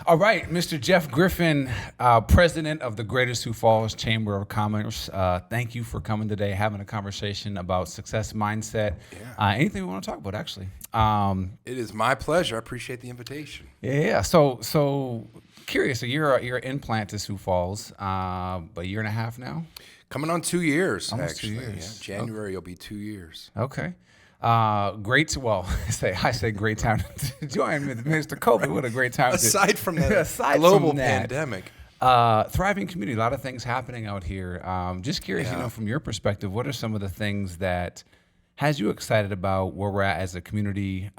All right, Mr. Jeff Griffin, president of the Greater Sioux Falls Chamber of Commerce. Thank you for coming today, having a conversation about success mindset. Yeah. Anything we want to talk about, actually. It is my pleasure. I appreciate the invitation. Yeah. So curious. So you're in plant to Sioux Falls, a year and a half now. Coming on 2 years, Almost 2 actually. years. Yeah, January will be 2 years. Okay. Great. Well, I say great time to join with Mr. COVID. What a great time. Aside from the Aside global from that, pandemic. thriving community, a lot of things happening out here. Just curious, Yeah. from your perspective, what are some of the things that has you excited about where we're at as a community,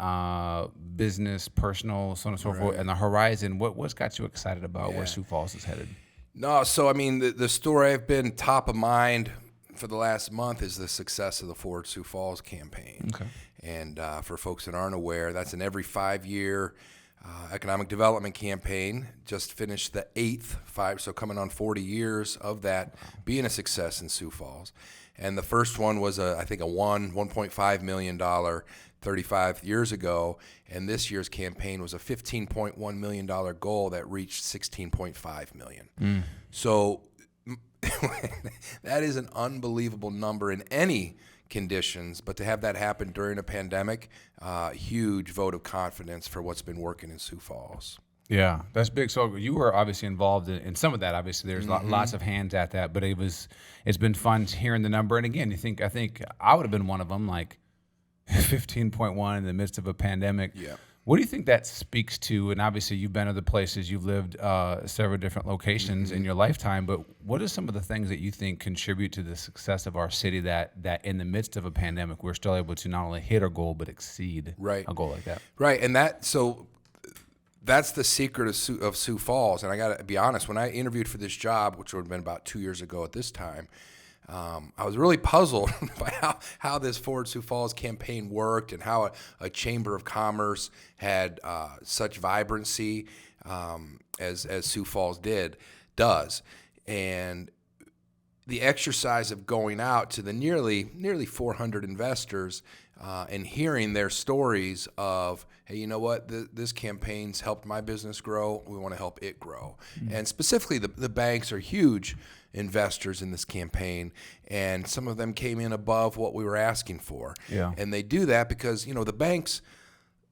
business, personal, so on and so forth, and the horizon? What's got you excited about where Sioux Falls is headed? No, so I mean, the story I've been top of mind for the last month is the success of the Forward Sioux Falls campaign. Okay. And for folks that aren't aware, that's an every 5-year economic development campaign. Just finished the 8th, so coming on 40 years of that being a success in Sioux Falls. And the first one was, I think, $1.5 million 35 years ago. And this year's campaign was a $15.1 million goal that reached $16.5 million. So that is an unbelievable number in any conditions, but to have that happen during a pandemic, huge vote of confidence for what's been working in Sioux Falls. Yeah, that's big. So you were obviously involved in some of that. Obviously, there's lots of hands at that, but it's been fun hearing the number. And again, I think I would have been one of them, like 15.1 in the midst of a pandemic. Yeah. What do you think that speaks to? And obviously, you've been other places, you've lived several different locations in your lifetime. But what are some of the things that you think contribute to the success of our city that in the midst of a pandemic, we're still able to not only hit our goal but exceed a goal like that? Right, and that's the secret of Sioux Falls. And I got to be honest, when I interviewed for this job, which would have been about 2 years ago at this time, I was really puzzled by how this Forward Sioux Falls campaign worked and how a Chamber of Commerce had such vibrancy as Sioux Falls does. And the exercise of going out to the nearly 400 investors and hearing their stories of, hey, you know what, this campaign's helped my business grow. We want to help it grow. And specifically, the banks are huge investors in this campaign, and some of them came in above what we were asking for. Yeah. And they do that because, the banks,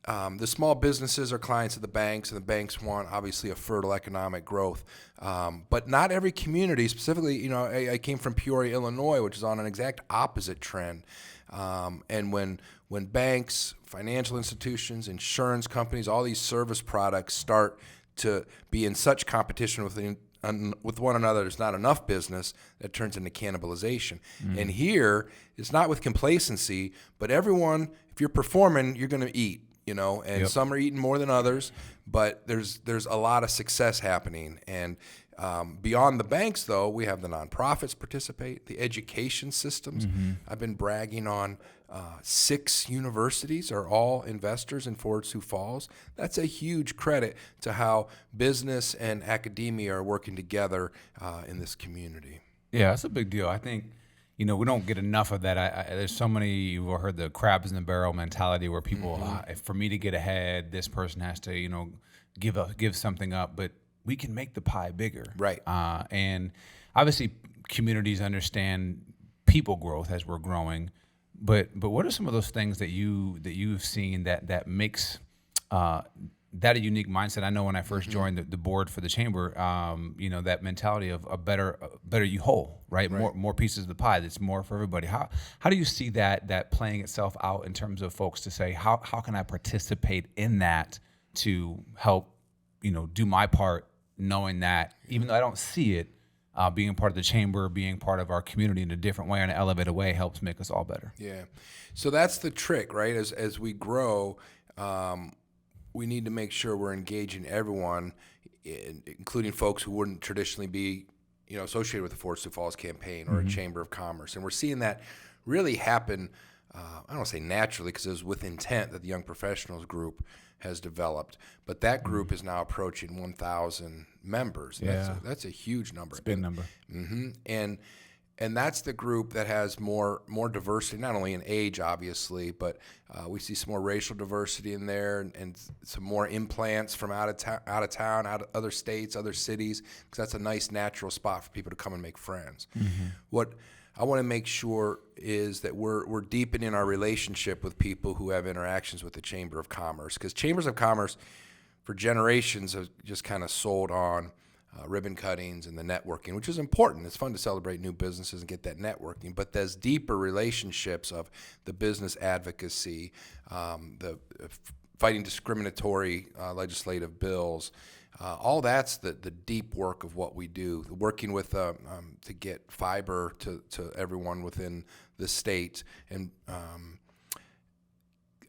the small businesses are clients of the banks, and the banks want, obviously, a fertile economic growth. But not every community, specifically, I came from Peoria, Illinois, which is on an exact opposite trend. And when banks, financial institutions, insurance companies, all these service products start to be in such competition with one another, there's not enough business, that turns into cannibalization. And here, it's not with complacency, but everyone, if you're performing, you're going to eat, and some are eating more than others, but there's a lot of success happening. And beyond the banks, though, we have the nonprofits participate, the education systems. I've been bragging on 6 universities are all investors in Forward Sioux Falls. That's a huge credit to how business and academia are working together in this community. Yeah, that's a big deal. I think, we don't get enough of that. There's so many, you've heard the crabs in the barrel mentality where people, for me to get ahead, this person has to, give something up. But we can make the pie bigger. Right. And obviously communities understand people growth as we're growing. But what are some of those things that you've seen that makes that a unique mindset? I know when I first joined the board for the chamber, that mentality of a better you whole, right? More pieces of the pie. That's more for everybody. How do you see that playing itself out in terms of folks to say how can I participate in that to help do my part, knowing that even though I don't see it, being part of the chamber, being part of our community in a different way, in an elevated way, helps make us all better. Yeah. So that's the trick, right? As we grow, we need to make sure we're engaging everyone, including folks who wouldn't traditionally be, associated with the Forward Sioux Falls campaign or a Chamber of Commerce. And we're seeing that really happen, I don't want to say naturally, because it was with intent that the Young Professionals group has developed. But that group is now approaching 1,000 members. Yeah. That's a huge number. It's a big number. And And that's the group that has more diversity, not only in age, obviously, but we see some more racial diversity in there, and some more implants from out of town, out of other states, other cities, because that's a nice natural spot for people to come and make friends. What I want to make sure is that we're deepening our relationship with people who have interactions with the Chamber of Commerce, because chambers of commerce for generations have just kind of sold on ribbon cuttings and the networking, which is important. It's fun to celebrate new businesses and get that networking, but there's deeper relationships of the business advocacy, the fighting discriminatory legislative bills. All that's the deep work of what we do, working with to get fiber to everyone within the state. And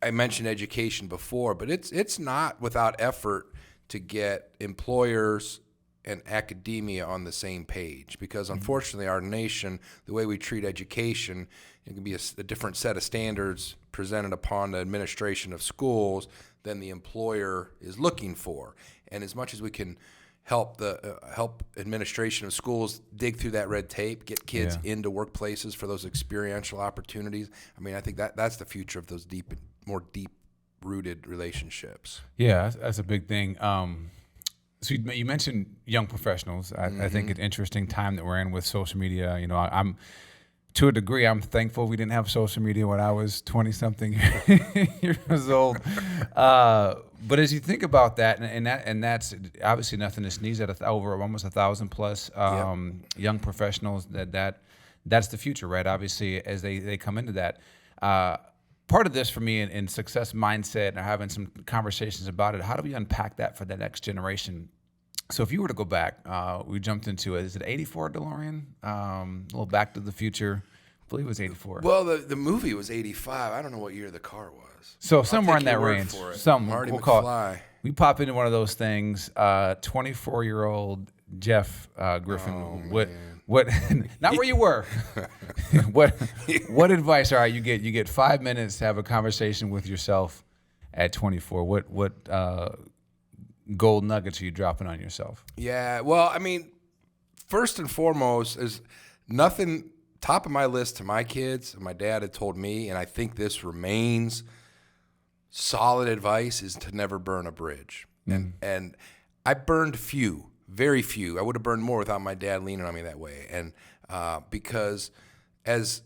I mentioned education before, but it's not without effort to get employers and academia on the same page, because unfortunately our nation, the way we treat education, it can be a different set of standards presented upon the administration of schools than the employer is looking for. And as much as we can help administration of schools dig through that red tape, get kids into workplaces for those experiential opportunities, I mean, I think that's the future of those more deep-rooted relationships. Yeah, that's a big thing. So you mentioned young professionals. I think it's an interesting time that we're in with social media. You know, I'm to a degree, I'm thankful we didn't have social media when I was 20-something years old. But as you think about that, and that's obviously nothing to sneeze at, over almost 1,000 plus young professionals. That's the future, right? Obviously, as they come into that. Part of this for me in success mindset and having some conversations about it, how do we unpack that for the next generation? So if you were to go back, we jumped into it. Is it 84 DeLorean? A little Back to the Future. I believe it was 84. Well, the movie was 85. I don't know what year the car was. So somewhere in that range. Marty McFly. We pop into one of those things. 24-year-old Jeff Griffin. What? Not where you were. What advice? All right, you get 5 minutes to have a conversation with yourself at 24. What gold nuggets are you dropping on yourself? Yeah. Well, I mean, first and foremost is nothing top of my list to my kids. My dad had told me, and I think this remains solid advice, is to never burn a bridge. And I burned few. Very few. I would have burned more without my dad leaning on me that way. And because as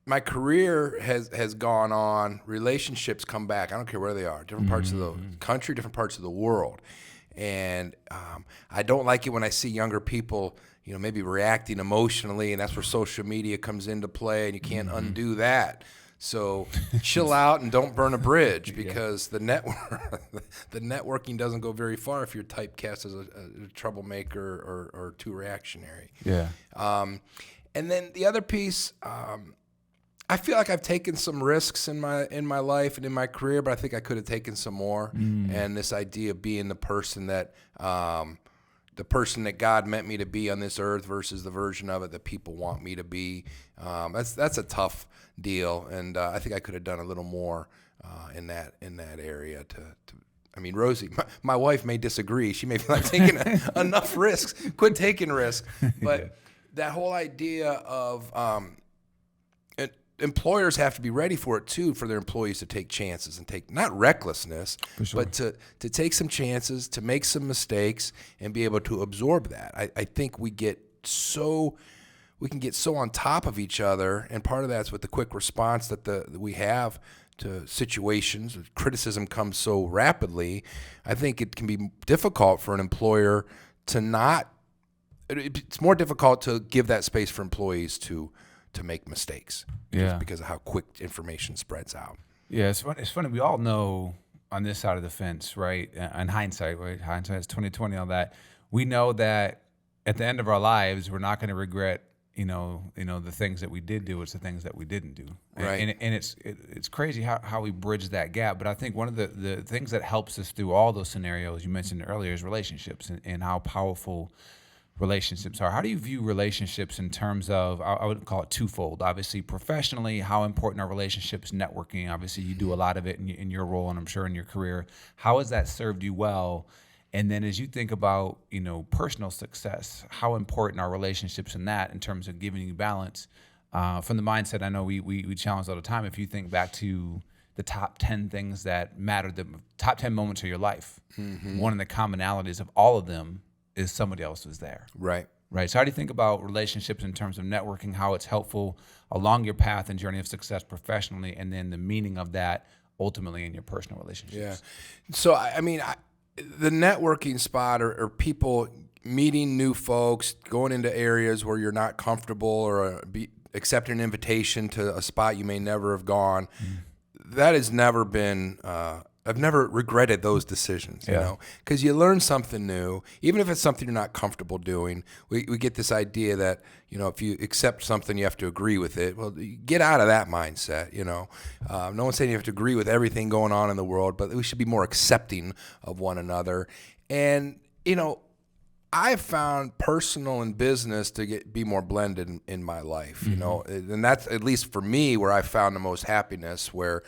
my career has gone on, relationships come back. I don't care where they are, different parts of the country, different parts of the world. And I don't like it when I see younger people, maybe reacting emotionally, and that's where social media comes into play, and you can't undo that. So chill out and don't burn a bridge, because the networking doesn't go very far if you're typecast as a troublemaker or too reactionary. Yeah. And then the other piece, I feel like I've taken some risks in my life and in my career, but I think I could have taken some more. And this idea of being the person that God meant me to be on this earth versus the version of it that people want me to be. That's a tough deal, and I think I could have done a little more in that area to I mean, Rosie, my wife may disagree. She may be like taking enough risks. Quit taking risks. But that whole idea of employers have to be ready for it too, for their employees to take chances and take, not recklessness, but to take some chances, to make some mistakes and be able to absorb that. I think we can get so on top of each other, and part of that's with the quick response that we have to situations. Criticism comes so rapidly. I think it can be difficult for an employer it's more difficult to give that space for employees to make mistakes, just because of how quick information spreads out. Yeah, it's funny. We all know on this side of the fence, right? In hindsight, right? Hindsight is 20/20. All that, we know that at the end of our lives, we're not going to regret, the things that we did do. It's the things that we didn't do, right? And it's crazy how we bridge that gap. But I think one of the things that helps us through all those scenarios you mentioned earlier is relationships and how powerful relationships are. How do you view relationships in terms of, I would call it twofold, obviously professionally, how important are relationships, networking? Obviously you do a lot of it in your role, and I'm sure in your career. How has that served you well? And then as you think about, personal success, how important are relationships in that in terms of giving you balance? From the mindset, I know we challenge all the time. If you think back to the top 10 things that matter, the top 10 moments of your life, one of the commonalities of all of them is somebody else was there. Right. Right. So how do you think about relationships in terms of networking, how it's helpful along your path and journey of success professionally, and then the meaning of that ultimately in your personal relationships? Yeah. So, the networking spot or people meeting new folks, going into areas where you're not comfortable or accepting an invitation to a spot you may never have gone, that has never been I've never regretted those decisions, because you learn something new, even if it's something you're not comfortable doing. We get this idea that, if you accept something, you have to agree with it. Well, get out of that mindset, No one's saying you have to agree with everything going on in the world, but we should be more accepting of one another. And, I've found personal and business to be more blended in my life, and that's, at least for me, where I found the most happiness. Where,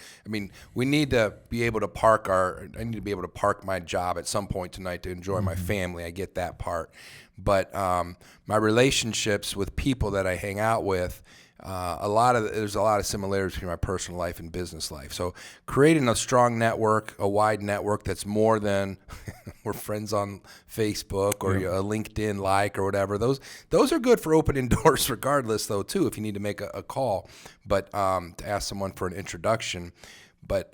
we need to be able to I need to be able to park my job at some point tonight to enjoy my family. I get that part. But my relationships with people that I hang out with, there's a lot of similarities between my personal life and business life. So creating a strong network, a wide network that's more than we're friends on Facebook or a LinkedIn like or whatever. Those are good for opening doors regardless, though, too, if you need to make a call, but to ask someone for an introduction. But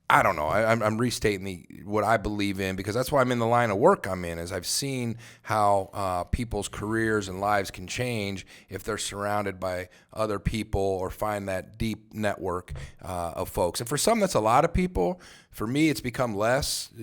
I don't know. I'm restating what I believe in, because that's why I'm in the line of work I'm in, is I've seen how people's careers and lives can change if they're surrounded by other people or find that deep network of folks. And for some, that's a lot of people. For me, it's become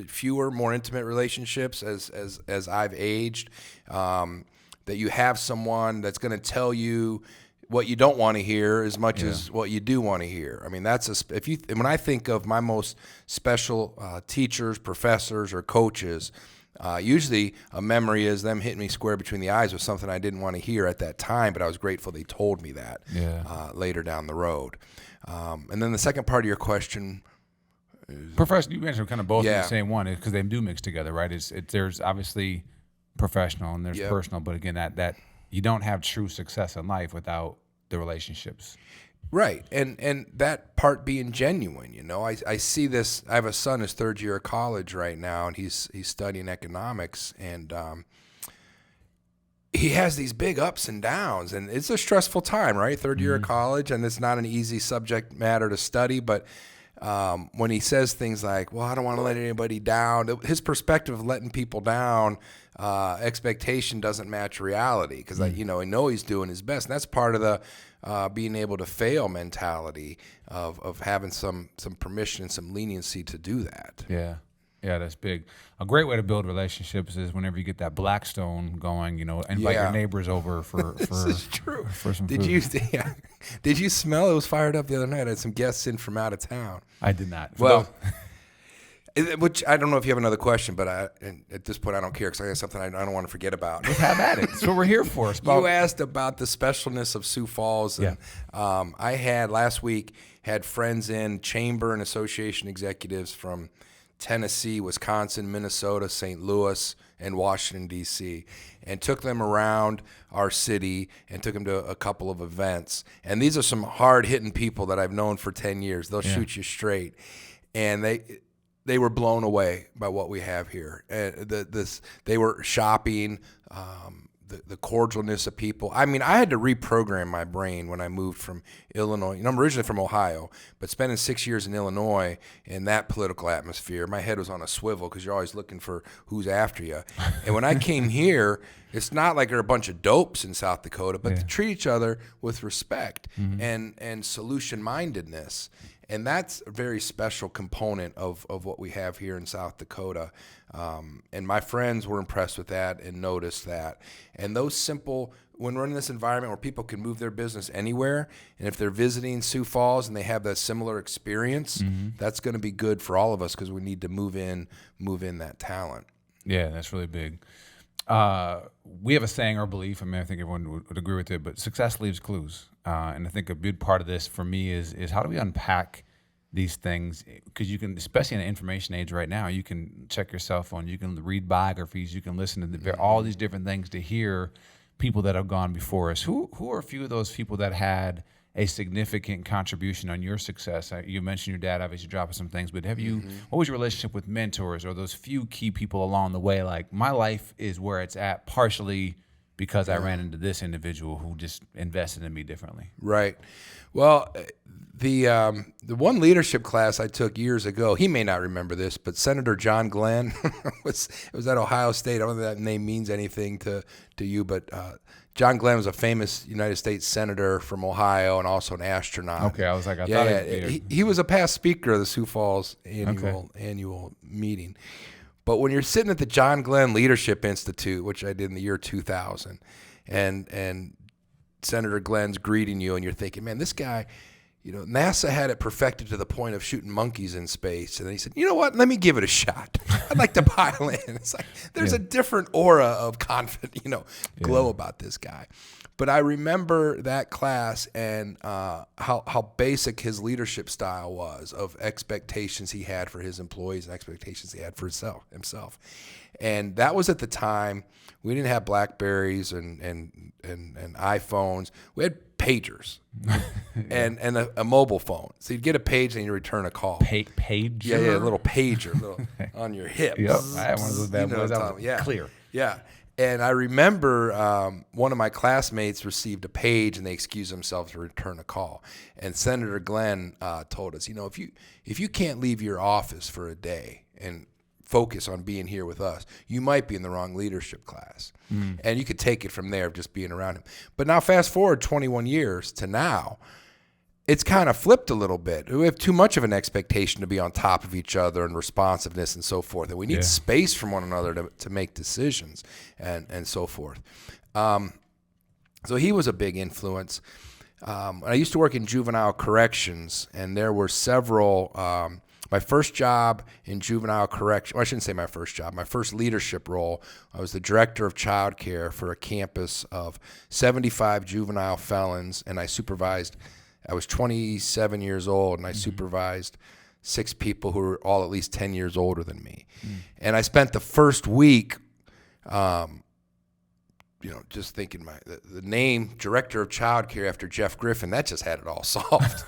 fewer, more intimate relationships as I've aged, that you have someone that's going to tell you what you don't want to hear as much as what you do want to hear. When I think of my most special teachers, professors, or coaches, usually a memory is them hitting me square between the eyes with something I didn't want to hear at that time, but I was grateful they told me that later down the road. And then the second part of your question, professional. You mentioned kind of both in the same one, because they do mix together, right? There's obviously professional and there's personal, but again, that you don't have true success in life without the relationships. Right. And that part being genuine, I see this. I have a son, his third year of college right now, and he's studying economics, and he has these big ups and downs, and it's a stressful time, right? Third year of college, and it's not an easy subject matter to study, but when he says things like, well, I don't want to let anybody down, his perspective of letting people down, expectation doesn't match reality, because I know he's doing his best, and that's part of the being able to fail mentality of having some permission and some leniency to do that. Yeah, that's big. A great way to build relationships is whenever you get that Blackstone going, invite your neighbors over for This is true. For some Did food. Did you smell? It was fired up the other night. I had some guests in from out of town. I did not. Which I don't know if you have another question, but at this point I don't care, because I got something I don't want to forget about. Let's have at it. That's what we're here for. You asked about the specialness of Sioux Falls. And, I had last week friends in, chamber and association executives from Tennessee, Wisconsin, Minnesota, St. Louis, and Washington, D.C., and took them around our city and took them to a couple of events. And these are some hard-hitting people that I've known for 10 years. They'll shoot you straight. And they were blown away by what we have here. They were shopping, the cordialness of people. I had to reprogram my brain when I moved from Illinois. I'm originally from Ohio, but spending 6 years in Illinois in that political atmosphere, my head was on a swivel, because you're always looking for who's after you. And when I came here, it's not like there are a bunch of dopes in South Dakota, but they treat each other with respect and solution-mindedness. And that's a very special component of what we have here in South Dakota. And my friends were impressed with that and noticed that. And those simple, when we're in this environment where people can move their business anywhere, and if they're visiting Sioux Falls and they have that similar experience, that's going to be good for all of us, because we need to move in that talent. Yeah, that's really big. We have a saying or belief, I think everyone would agree with it, but success leaves clues. And I think a big part of this for me is how do we unpack these things, because you can, especially in the information age right now, you can check your cell phone, you can read biographies, you can listen to all these different things to hear people that have gone before us. Who are a few of those people that had a significant contribution on your success? You mentioned your dad obviously dropping some things, but have you, what was your relationship with mentors or those few key people along the way? Like, my life is where it's at partially because I ran into this individual who just invested in me differently. Right. Well, the one leadership class I took years ago, he may not remember this, but Senator John Glenn was at Ohio State. I don't know if that name means anything to you, but John Glenn was a famous United States senator from Ohio and also an astronaut. Okay, I was like, I thought he was a past speaker of the Sioux Falls annual meeting. But when you're sitting at the John Glenn Leadership Institute, which I did in the year 2000, and Senator Glenn's greeting you, and you're thinking, man, this guy, NASA had it perfected to the point of shooting monkeys in space. And then he said, you know what? Let me give it a shot. I'd like to pile in. It's like there's a different aura of confidence, glow about this guy. But I remember that class and how basic his leadership style was, of expectations he had for his employees and expectations he had for himself. And that was at the time we didn't have BlackBerries and iPhones. We had pagers and a mobile phone. So you'd get a page and you return a call. Pager? Yeah, a little pager on your hip. Yep, I had one of those bad boys. That was clear. Yeah. And I remember one of my classmates received a page and they excused themselves to return a call. And Senator Glenn told us, if you can't leave your office for a day and focus on being here with us, you might be in the wrong leadership class. And you could take it from there of just being around him. But now fast forward 21 years to now, it's kind of flipped a little bit. We have too much of an expectation to be on top of each other and responsiveness and so forth. And we need space from one another to make decisions and so forth. So he was a big influence. I used to work in juvenile corrections, and there were several. My first job in juvenile correction, well, I shouldn't say my first job, my first leadership role, I was the director of child care for a campus of 75 juvenile felons, and I was 27 years old, and I supervised 6 people who were all at least 10 years older than me. And I spent the first week, just thinking the name director of child care after Jeff Griffin, that just had it all solved.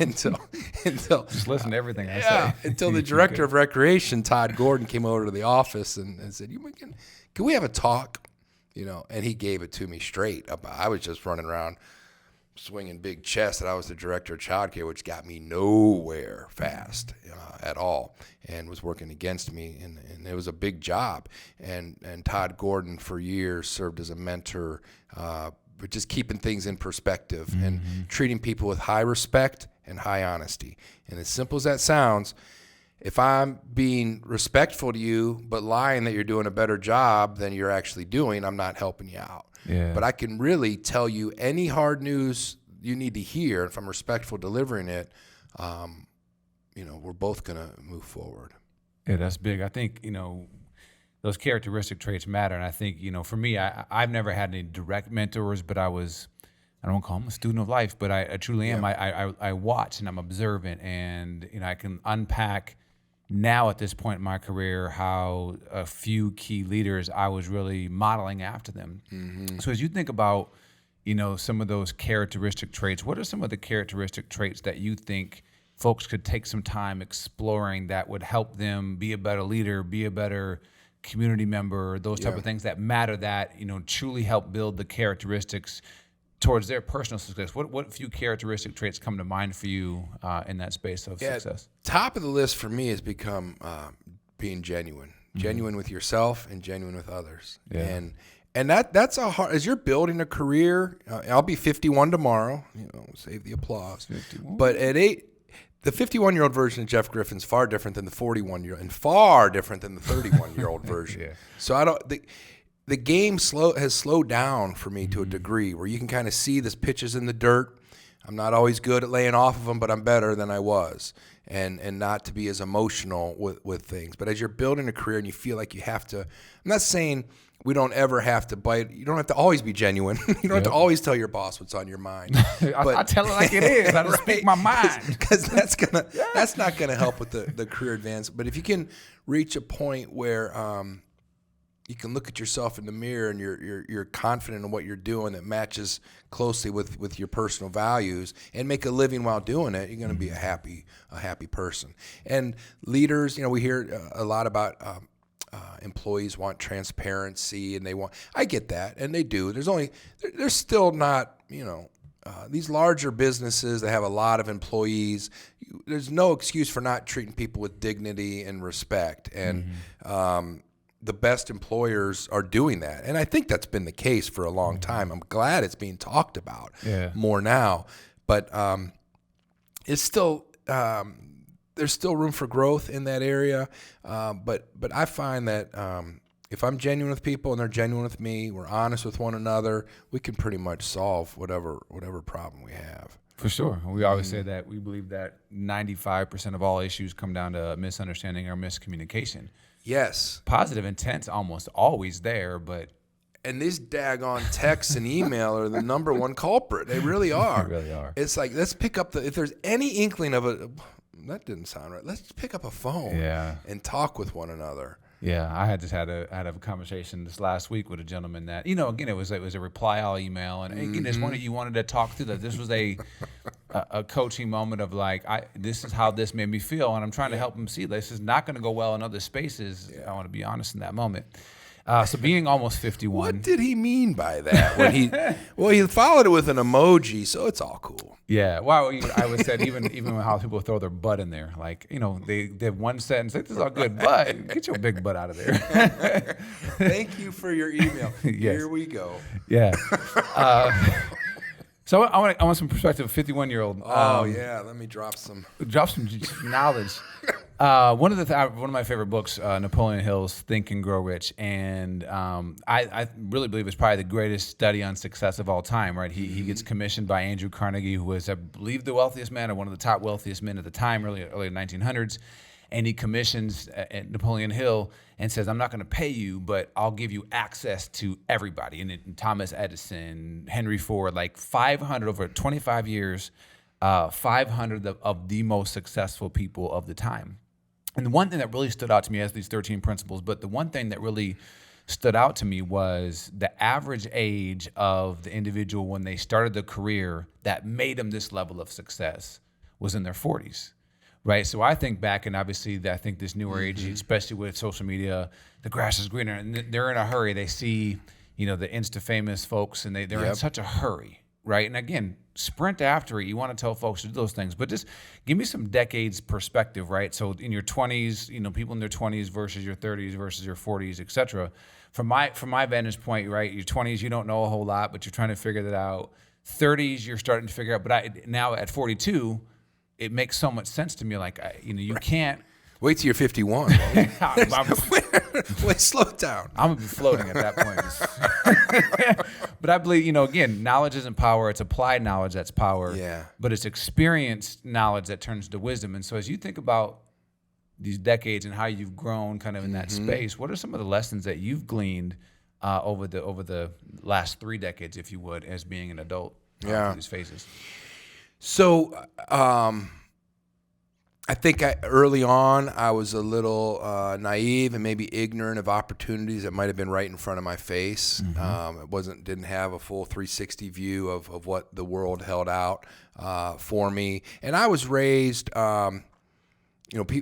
until just listen to everything I say. Until the director of recreation, Todd Gordon, came over to the office and said, can we have a talk? And he gave it to me straight. I was just running around swinging big chest that I was the director of child care, which got me nowhere fast at all, and was working against me, and it was a big job. And Todd Gordon for years served as a mentor, but just keeping things in perspective and treating people with high respect and high honesty. And as simple as that sounds, if I'm being respectful to you but lying that you're doing a better job than you're actually doing, I'm not helping you out. Yeah. But I can really tell you any hard news you need to hear. If I'm respectful delivering it, we're both going to move forward. Yeah, that's big. I think, those characteristic traits matter. And I think, for me, I've never had any direct mentors, but I don't call them a student of life, but I truly am. I watch and I'm observant, and, I can unpack now at this point in my career how a few key leaders I was really modeling after them. So as you think about, some of those characteristic traits, what are some of the characteristic traits that you think folks could take some time exploring that would help them be a better leader, be a better community member, those type of things that matter, that, truly help build the characteristics towards their personal success? What few characteristic traits come to mind for you in that space of success? Top of the list for me has become being genuine with yourself and genuine with others. And that's a hard, as you're building a career. I'll be 51 tomorrow. Save the applause. 51. But at 8, the 51-year-old version of Jeff Griffin is far different than the 41-year-old, and far different than the 31-year-old version. So the game has slowed down for me to a degree where you can kind of see this pitches in the dirt. I'm not always good at laying off of them, but I'm better than I was. And not to be as emotional with things. But as you're building a career and you feel like you have to, I'm not saying we don't ever have to bite. You don't have to always be genuine. You don't have to always tell your boss what's on your mind. I tell it like it is. I don't speak my mind. Because that's not gonna help with the career advance. But if you can reach a point where you can look at yourself in the mirror and you're confident in what you're doing that matches closely with your personal values and make a living while doing it, you're going to be a happy person. And leaders, we hear a lot about employees want transparency and I get that, and they do. There's still not, these larger businesses that have a lot of employees, there's no excuse for not treating people with dignity and respect. And the best employers are doing that. And I think that's been the case for a long time. I'm glad it's being talked about more now. But it's still there's still room for growth in that area. But I find that if I'm genuine with people and they're genuine with me, we're honest with one another, we can pretty much solve whatever problem we have. For sure. We always say that we believe that 95% of all issues come down to misunderstanding or miscommunication. Yes. Positive intent's almost always there, but... And these daggone texts and email are the number one culprit. They really are. They really are. It's like, let's pick up if there's any inkling of that didn't sound right. Let's pick up a phone and talk with one another. Yeah, I had a conversation this last week with a gentleman that, again, it was a reply all email, and again, it's one that you wanted to talk through that. This was a coaching moment of like, this is how this made me feel, and I'm trying to help him see this is not going to go well in other spaces. I want to be honest in that moment. So being almost 51. What did he mean by that? He followed it with an emoji, so it's all cool. Yeah. Well, I would say even how people throw their butt in there, like they have one sentence like, "This is all good, but get your big butt out of there." Thank you for your email. Yes. Here we go. Yeah. So I want some perspective. 51-year-old. Let me drop some knowledge. One of my favorite books, Napoleon Hill's Think and Grow Rich, and I really believe it's probably the greatest study on success of all time. Right? He gets commissioned by Andrew Carnegie, who was, I believe, the wealthiest man or one of the top wealthiest men at the time, early 1900s. And he commissions Napoleon Hill and says, "I'm not going to pay you, but I'll give you access to everybody." And Thomas Edison, Henry Ford, like 500 over 25 years, 500 of the most successful people of the time. And the one thing that really stood out to me as these 13 principles, but the one thing that really stood out to me was the average age of the individual when they started the career that made them this level of success was in their 40s. Right, so I think back, and obviously, I think this newer age, especially with social media, the grass is greener, and they're in a hurry. They see, the Insta famous folks, and they're in such a hurry, right? And again, sprint after it. You want to tell folks to do those things, but just give me some decades perspective, right? So in your 20s, people in their 20s versus your 30s versus your 40s, et cetera. From my vantage point, right, your 20s, you don't know a whole lot, but you're trying to figure that out. 30s, you're starting to figure out. But now at 42. It makes so much sense to me. Like, you can't wait till you're 51. Wait, slow down. I'm gonna be floating at that point. But I believe, again, knowledge isn't power. It's applied knowledge that's power. Yeah. But it's experienced knowledge that turns to wisdom. And so, as you think about these decades and how you've grown, kind of in that space, what are some of the lessons that you've gleaned over the last 3 decades, if you would, as being an adult through these phases? So I think early on I was a little naive and maybe ignorant of opportunities that might have been right in front of my face. It didn't have a full 360 view of what the world held out for me. And I was raised,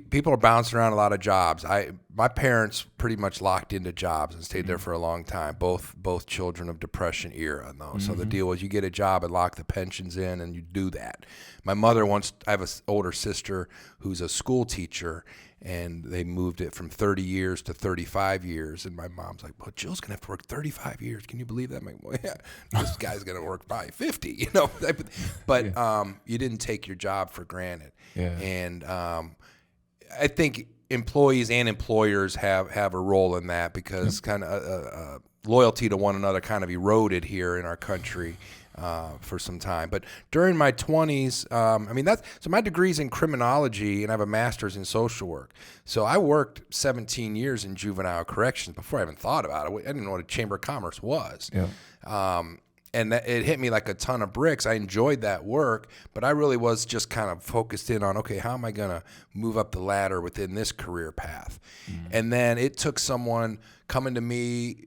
people are bouncing around a lot of jobs. My parents pretty much locked into jobs and stayed there for a long time. Both children of Depression era, though. So the deal was you get a job and lock the pensions in, and you do that. My mother I have an older sister who's a school teacher, and they moved it from 30 years to 35 years. And my mom's like, "Well, Jill's gonna have to work 35 years. Can you believe that?" I'm like, "Well, yeah, this guy's gonna work probably 50." But you didn't take your job for granted. Yeah. And I think employees and employers have a role in that, because kind of loyalty to one another kind of eroded here in our country for some time. But during my 20s, so my degree's in criminology and I have a master's in social work. So I worked 17 years in juvenile corrections before I even thought about it. I didn't know what a chamber of commerce was. Yeah. And it hit me like a ton of bricks. I enjoyed that work, but I really was just kind of focused in on, okay, how am I going to move up the ladder within this career path? And then it took someone coming to me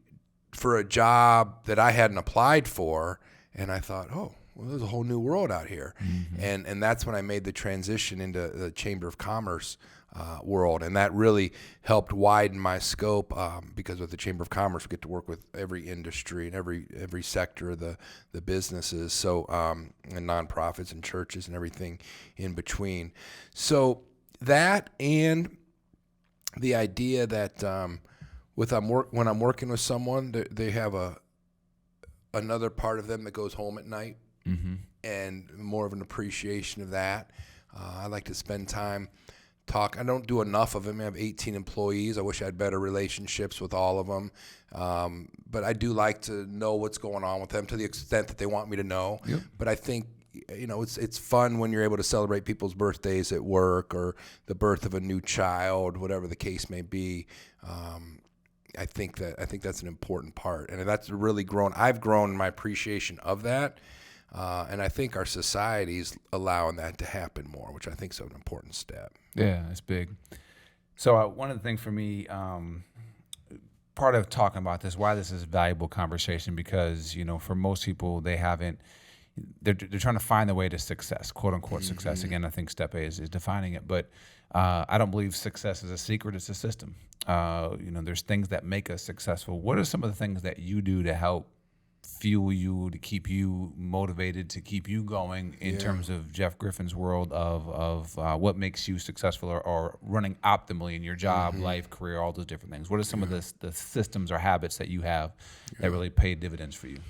for a job that I hadn't applied for, and I thought, oh, well, there's a whole new world out here. And that's when I made the transition into the Chamber of Commerce world, and that really helped widen my scope because with the Chamber of Commerce we get to work with every industry and every sector of the businesses, so and nonprofits and churches and everything in between. So that, and the idea that when I'm working with someone, they have another part of them that goes home at night, and more of an appreciation of that. I like to spend time talk. I don't do enough of them. I have 18 employees. I wish I had better relationships with all of them. But I do like to know what's going on with them to the extent that they want me to know. Yep. But I think, it's fun when you're able to celebrate people's birthdays at work or the birth of a new child, whatever the case may be. I think that's an important part. And that's really grown. I've grown in my appreciation of that. And I think our society's allowing that to happen more, which I think is an important step. Yeah, it's big. So one of the things for me, part of talking about this, why this is a valuable conversation, because, for most people, they're trying to find their way to success, quote unquote success. Again, I think step A is defining it, but I don't believe success is a secret, it's a system. There's things that make us successful. What are some of the things that you do to help fuel you, to keep you motivated, to keep you going in terms of Jeff Griffin's world of what makes you successful or running optimally in your job, life, career, all those different things? What are some of the systems or habits that you have that really pay dividends for you?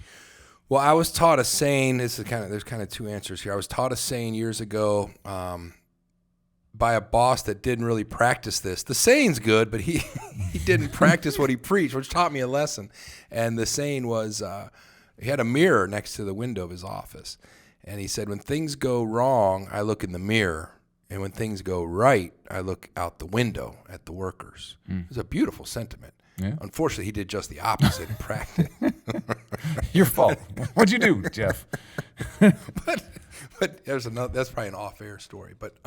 Well, I was taught a saying. There's kind of two answers here. I was taught a saying years ago by a boss that didn't really practice this. The saying's good, but he didn't practice what he preached, which taught me a lesson. And the saying was, he had a mirror next to the window of his office. And he said, when things go wrong, I look in the mirror. And when things go right, I look out the window at the workers. It was a beautiful sentiment. Yeah. Unfortunately, he did just the opposite in practice. Your fault. What'd you do, Jeff? but there's another. That's probably an off-air story. But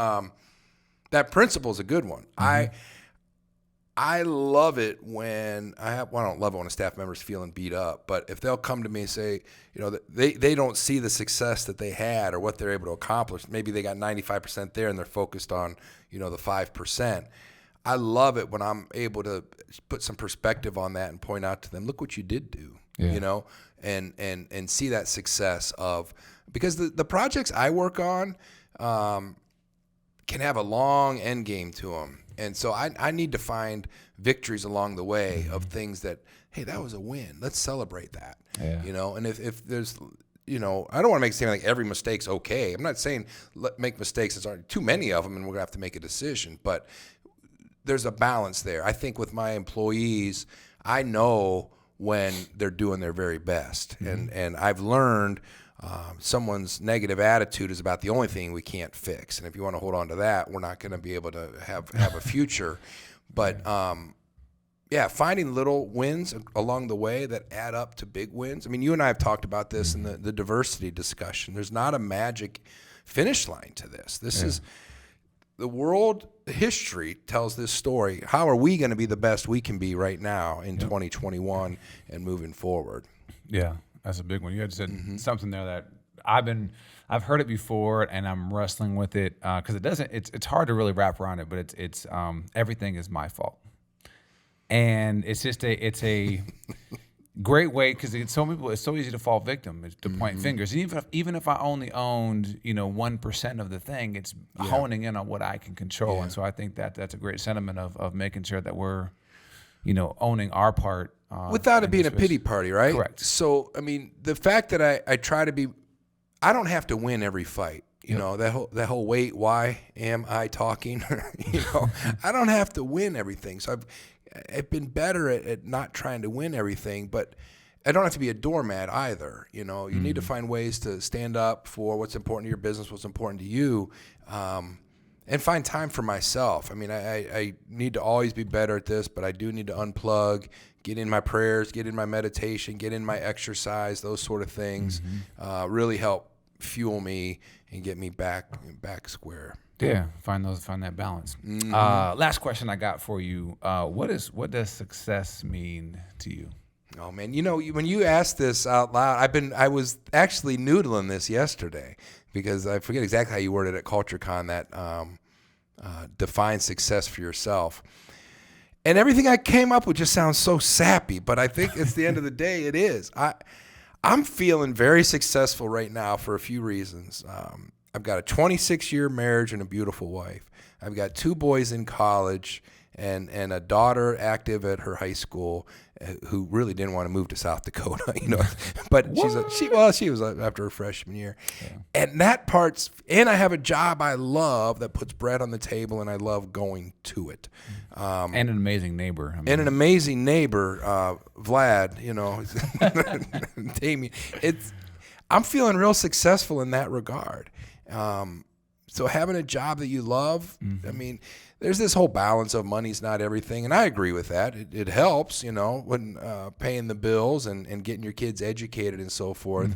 that principle is a good one. I love it when I don't love it when a staff member's feeling beat up, but if they'll come to me and say, that they don't see the success that they had or what they're able to accomplish. Maybe they got 95% there and they're focused on, the 5%. I love it when I'm able to put some perspective on that and point out to them, look what you did do, and see that success because the projects I work on can have a long end game to them. And so I need to find victories along the way of things that, hey, that was a win. Let's celebrate that. Yeah. And if there's, I don't want to make it seem like every mistake's okay. I'm not saying make mistakes. There's already too many of them and we're going to have to make a decision. But there's a balance there. I think with my employees, I know when they're doing their very best. And I've learned someone's negative attitude is about the only thing we can't fix. And if you want to hold on to that, we're not going to be able to have a future. But finding little wins along the way that add up to big wins. I mean, you and I have talked about this in the diversity discussion. There's not a magic finish line to this. This is the world history tells this story. How are we going to be the best we can be right now in 2021 and moving forward? Yeah. That's a big one. You had said something there that I've heard it before, and I'm wrestling with it because it's hard to really wrap around it. But it's everything is my fault, and it's a great way because it's so easy to fall victim. It's to point fingers. Even if I only owned 1% of the thing, it's honing in on what I can control. And so I think that's a great sentiment of making sure that we're owning our part. Without it being a pity party, right? Correct. So, I mean, the fact that I try to be, I don't have to win every fight. That whole wait, why am I talking? I don't have to win everything. So I've been better at not trying to win everything, but I don't have to be a doormat either. You know, you need to find ways to stand up for what's important to your business, what's important to you, and find time for myself. I mean, I need to always be better at this, but I do need to unplug, get in my prayers, get in my meditation, get in my exercise, those sort of things really help fuel me and get me back square. Yeah, find that balance. Last question I got for you: what does success mean to you? Oh man, you know, when you asked this out loud, I was actually noodling this yesterday because I forget exactly how you worded it at CultureCon, that define success for yourself. And everything I came up with just sounds so sappy, but I think at the end of the day, it is. I'm feeling very successful right now for a few reasons. I've got a 26-year marriage and a beautiful wife. I've got 2 boys in college and a daughter active at her high school who really didn't want to move to South Dakota, you know. But she was after her freshman year. Yeah. And that part's, and I have a job I love that puts bread on the table, and I love going to it. And an amazing neighbor. And an amazing neighbor, Vlad, you know, Damien. I'm feeling real successful in that regard. So having a job that you love, I mean, there's this whole balance of money's not everything, and I agree with that. It helps, you know, when paying the bills and getting your kids educated and so forth.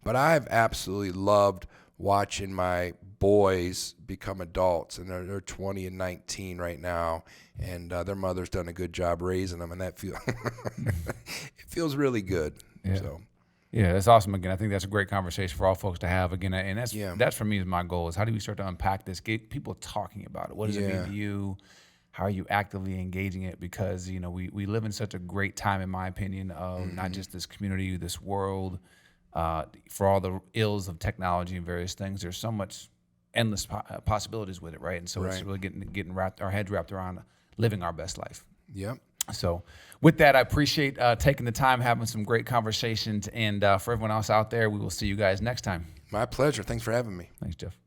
But I've absolutely loved watching my boys become adults, and they're 20 and 19 right now, and their mother's done a good job raising them, and that it feels really good. Yeah. So. Yeah, that's awesome. Again, I think that's a great conversation for all folks to have. Again, and that's for me is my goal is how do we start to unpack this, get people talking about it. What does it mean to you? How are you actively engaging it? Because, you know, we live in such a great time, in my opinion, of not just this community, this world, for all the ills of technology and various things. There's so much endless possibilities with it, right? And so it's really getting our heads wrapped around living our best life. Yep. So with that, I appreciate taking the time, having some great conversations. And for everyone else out there, we will see you guys next time. My pleasure. Thanks for having me. Thanks, Jeff.